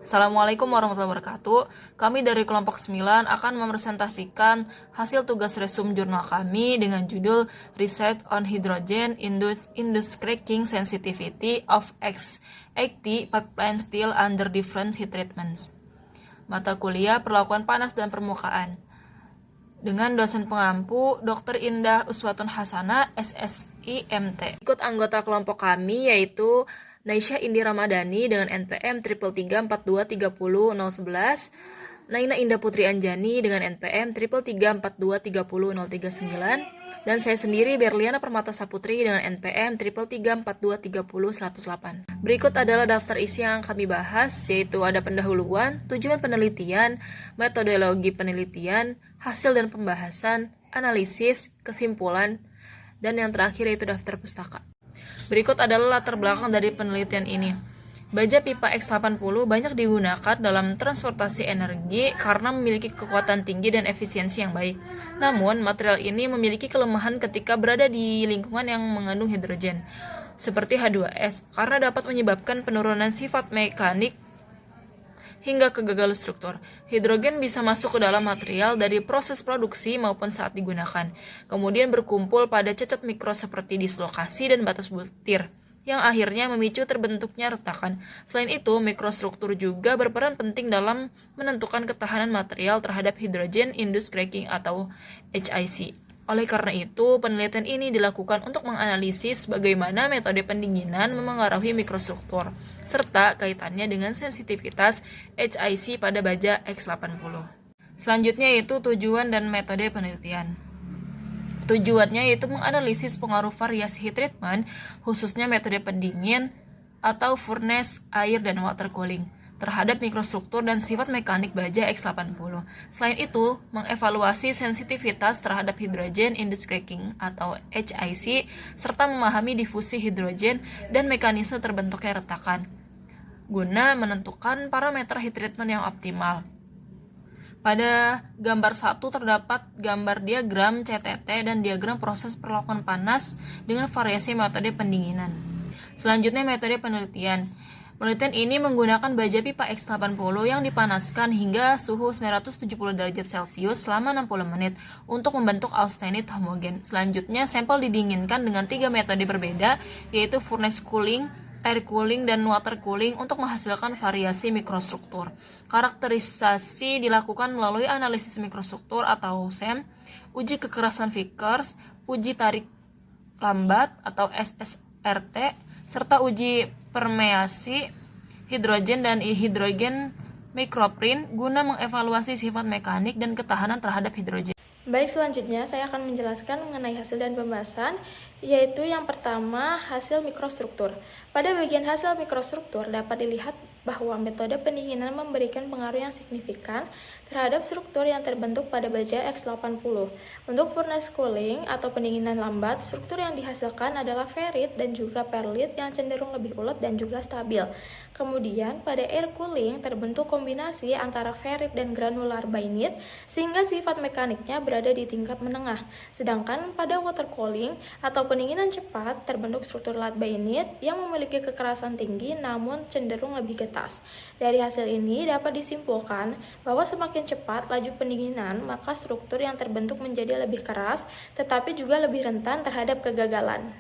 Assalamualaikum warahmatullahi wabarakatuh. Kami dari kelompok 9 akan mepresentasikan hasil tugas resum jurnal kami dengan judul Research on Hydrogen Induced Cracking Sensitivity of X80 Pipeline Steel Under Different Heat Treatments. Mata kuliah Perlakuan Panas dan Permukaan. Dengan dosen pengampu Dr. Indah Uswatun Hasana, SSI MT. Ikut anggota kelompok kami yaitu Naisha Indi Ramadhani dengan NPM 333423011, Naina Indah Putri Anjani dengan NPM 333423039, dan saya sendiri Berliana Permata Saputri dengan NPM 33342301108. Berikut adalah daftar isi yang kami bahas, yaitu ada pendahuluan, tujuan penelitian, metodologi penelitian, hasil dan pembahasan, analisis, kesimpulan, dan yang terakhir yaitu daftar pustaka. Berikut adalah latar belakang dari penelitian ini. Baja pipa X80 banyak digunakan dalam transportasi energi karena memiliki kekuatan tinggi dan efisiensi yang baik. Namun, material ini memiliki kelemahan ketika berada di lingkungan yang mengandung hidrogen, seperti H2S, karena dapat menyebabkan penurunan sifat mekanik hingga kegagalan struktur. Hidrogen bisa masuk ke dalam material dari proses produksi maupun saat digunakan, kemudian berkumpul pada cacat mikro seperti dislokasi dan batas butir, yang akhirnya memicu terbentuknya retakan. Selain itu, mikrostruktur juga berperan penting dalam menentukan ketahanan material terhadap hydrogen induced cracking atau HIC. Oleh karena itu, penelitian ini dilakukan untuk menganalisis bagaimana metode pendinginan memengaruhi mikrostruktur, serta kaitannya dengan sensitivitas HIC pada baja X80. Selanjutnya yaitu tujuan dan metode penelitian. Tujuannya yaitu menganalisis pengaruh variasi heat treatment, khususnya metode pendingin atau furnace, air, dan water cooling, terhadap mikrostruktur dan sifat mekanik baja X80. Selain itu, mengevaluasi sensitivitas terhadap hydrogen induced cracking atau HIC, serta memahami difusi hidrogen dan mekanisme terbentuknya retakan, guna menentukan parameter heat treatment yang optimal. Pada gambar 1 terdapat gambar diagram CTT dan diagram proses perlakuan panas dengan variasi metode pendinginan. Selanjutnya metode penelitian. Penelitian ini menggunakan baja pipa X80 yang dipanaskan hingga suhu 970 derajat Celcius selama 60 menit untuk membentuk austenit homogen. Selanjutnya, sampel didinginkan dengan 3 metode berbeda, yaitu furnace cooling, air cooling, dan water cooling untuk menghasilkan variasi mikrostruktur. Karakterisasi dilakukan melalui analisis mikrostruktur atau SEM, uji kekerasan Vickers, uji tarik lambat atau SSRT, serta uji permeasi hidrogen dan hidrogen microprint guna mengevaluasi sifat mekanik dan ketahanan terhadap hidrogen. Baik, selanjutnya saya akan menjelaskan mengenai hasil dan pembahasan, yaitu yang pertama hasil mikrostruktur. Pada bagian hasil mikrostruktur dapat dilihat bahwa metode pendinginan memberikan pengaruh yang signifikan terhadap struktur yang terbentuk pada baja X80. Untuk furnace cooling atau pendinginan lambat, struktur yang dihasilkan adalah ferrit dan juga perlit yang cenderung lebih ulet dan juga stabil. Kemudian pada air cooling terbentuk kombinasi antara ferrit dan granular bainit sehingga sifat mekaniknya berada di tingkat menengah. Sedangkan pada water cooling atau pendinginan cepat terbentuk struktur lat bainit yang memiliki kekerasan tinggi namun cenderung lebih getas. Dari hasil ini dapat disimpulkan bahwa semakin cepat laju pendinginan, maka struktur yang terbentuk menjadi lebih keras tetapi juga lebih rentan terhadap kegagalan.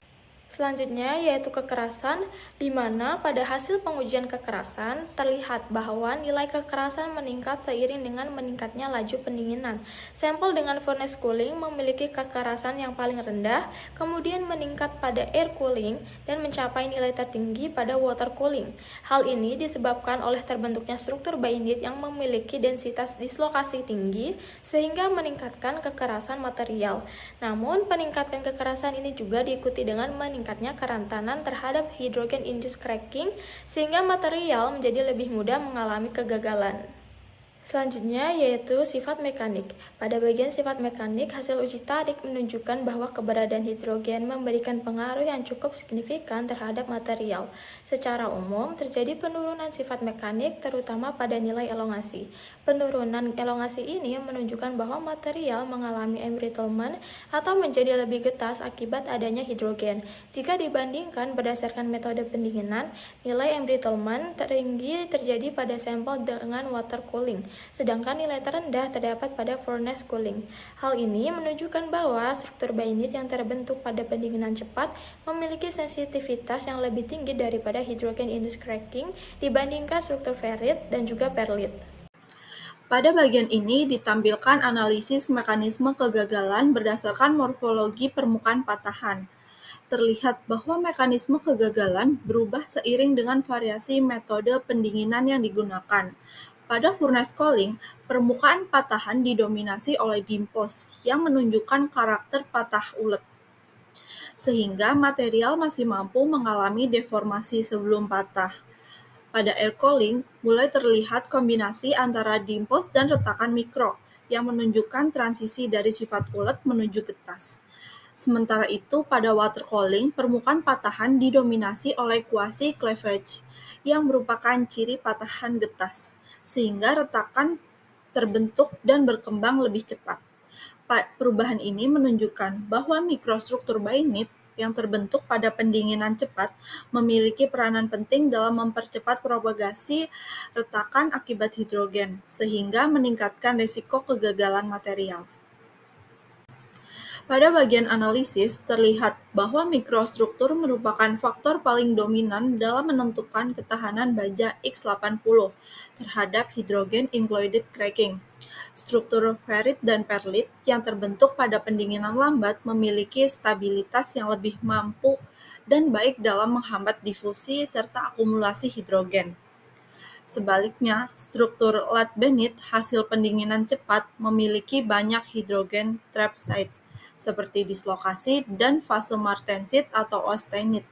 Selanjutnya yaitu kekerasan, di mana pada hasil pengujian kekerasan terlihat bahwa nilai kekerasan meningkat seiring dengan meningkatnya laju pendinginan. Sampel dengan furnace cooling memiliki kekerasan yang paling rendah, kemudian meningkat pada air cooling dan mencapai nilai tertinggi pada water cooling. Hal ini disebabkan oleh terbentuknya struktur bainit yang memiliki densitas dislokasi tinggi sehingga meningkatkan kekerasan material. Namun peningkatan kekerasan ini juga diikuti dengan meningkatnya kerentanan terhadap hydrogen induced cracking sehingga material menjadi lebih mudah mengalami kegagalan. Selanjutnya yaitu sifat mekanik. Pada bagian sifat mekanik, hasil uji tarik menunjukkan bahwa keberadaan hidrogen memberikan pengaruh yang cukup signifikan terhadap material. Secara umum, terjadi penurunan sifat mekanik terutama pada nilai elongasi. Penurunan elongasi ini menunjukkan bahwa material mengalami embrittlement atau menjadi lebih getas akibat adanya hidrogen. Jika dibandingkan berdasarkan metode pendinginan, nilai embrittlement tinggi terjadi pada sampel dengan water cooling, sedangkan nilai terendah terdapat pada furnace cooling. Hal ini menunjukkan bahwa struktur bainit yang terbentuk pada pendinginan cepat memiliki sensitivitas yang lebih tinggi daripada hydrogen-induced cracking dibandingkan struktur ferrit dan juga perlit. Pada bagian ini ditampilkan analisis mekanisme kegagalan berdasarkan morfologi permukaan patahan. Terlihat bahwa mekanisme kegagalan berubah seiring dengan variasi metode pendinginan yang digunakan. Pada furnace cooling, permukaan patahan didominasi oleh dimples yang menunjukkan karakter patah ulet, sehingga material masih mampu mengalami deformasi sebelum patah. Pada air cooling, mulai terlihat kombinasi antara dimples dan retakan mikro, yang menunjukkan transisi dari sifat ulet menuju getas. Sementara itu, pada water cooling, permukaan patahan didominasi oleh quasi-cleavage, yang merupakan ciri patahan getas, sehingga retakan terbentuk dan berkembang lebih cepat. Perubahan ini menunjukkan bahwa mikrostruktur bainit yang terbentuk pada pendinginan cepat memiliki peranan penting dalam mempercepat propagasi retakan akibat hidrogen, sehingga meningkatkan risiko kegagalan material. Pada bagian analisis, terlihat bahwa mikrostruktur merupakan faktor paling dominan dalam menentukan ketahanan baja X80 terhadap hydrogen-included cracking. Struktur ferrit dan perlit yang terbentuk pada pendinginan lambat memiliki stabilitas yang lebih mampu dan baik dalam menghambat difusi serta akumulasi hidrogen. Sebaliknya, struktur lead bainit hasil pendinginan cepat memiliki banyak hidrogen trap sites, seperti dislokasi dan fase martensit atau austenit,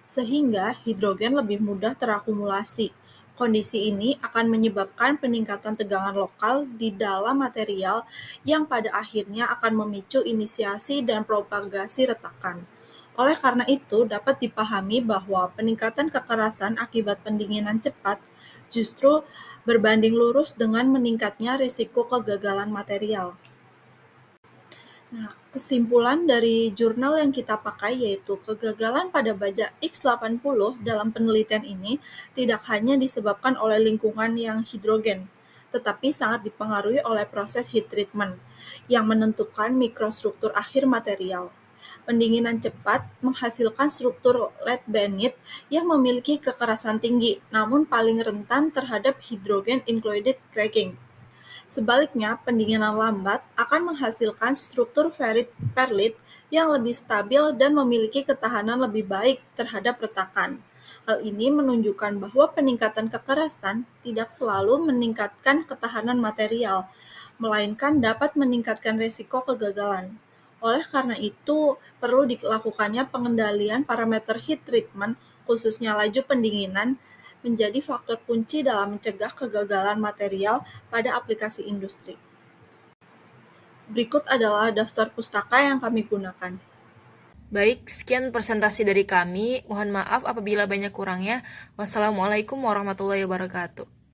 sehingga hidrogen lebih mudah terakumulasi. Kondisi ini akan menyebabkan peningkatan tegangan lokal di dalam material yang pada akhirnya akan memicu inisiasi dan propagasi retakan. Oleh karena itu, dapat dipahami bahwa peningkatan kekerasan akibat pendinginan cepat justru berbanding lurus dengan meningkatnya risiko kegagalan material. Nah, kesimpulan dari jurnal yang kita pakai yaitu kegagalan pada baja X80 dalam penelitian ini tidak hanya disebabkan oleh lingkungan yang hidrogen, tetapi sangat dipengaruhi oleh proses heat treatment yang menentukan mikrostruktur akhir material. Pendinginan cepat menghasilkan struktur lead bainit yang memiliki kekerasan tinggi, namun paling rentan terhadap hydrogen-included cracking. Sebaliknya, pendinginan lambat akan menghasilkan struktur ferrit perlit yang lebih stabil dan memiliki ketahanan lebih baik terhadap retakan. Hal ini menunjukkan bahwa peningkatan kekerasan tidak selalu meningkatkan ketahanan material, melainkan dapat meningkatkan risiko kegagalan. Oleh karena itu, perlu dilakukannya pengendalian parameter heat treatment, khususnya laju pendinginan, menjadi faktor kunci dalam mencegah kegagalan material pada aplikasi industri. Berikut adalah daftar pustaka yang kami gunakan. Baik, sekian presentasi dari kami. Mohon maaf apabila banyak kurangnya. Wassalamualaikum warahmatullahi wabarakatuh.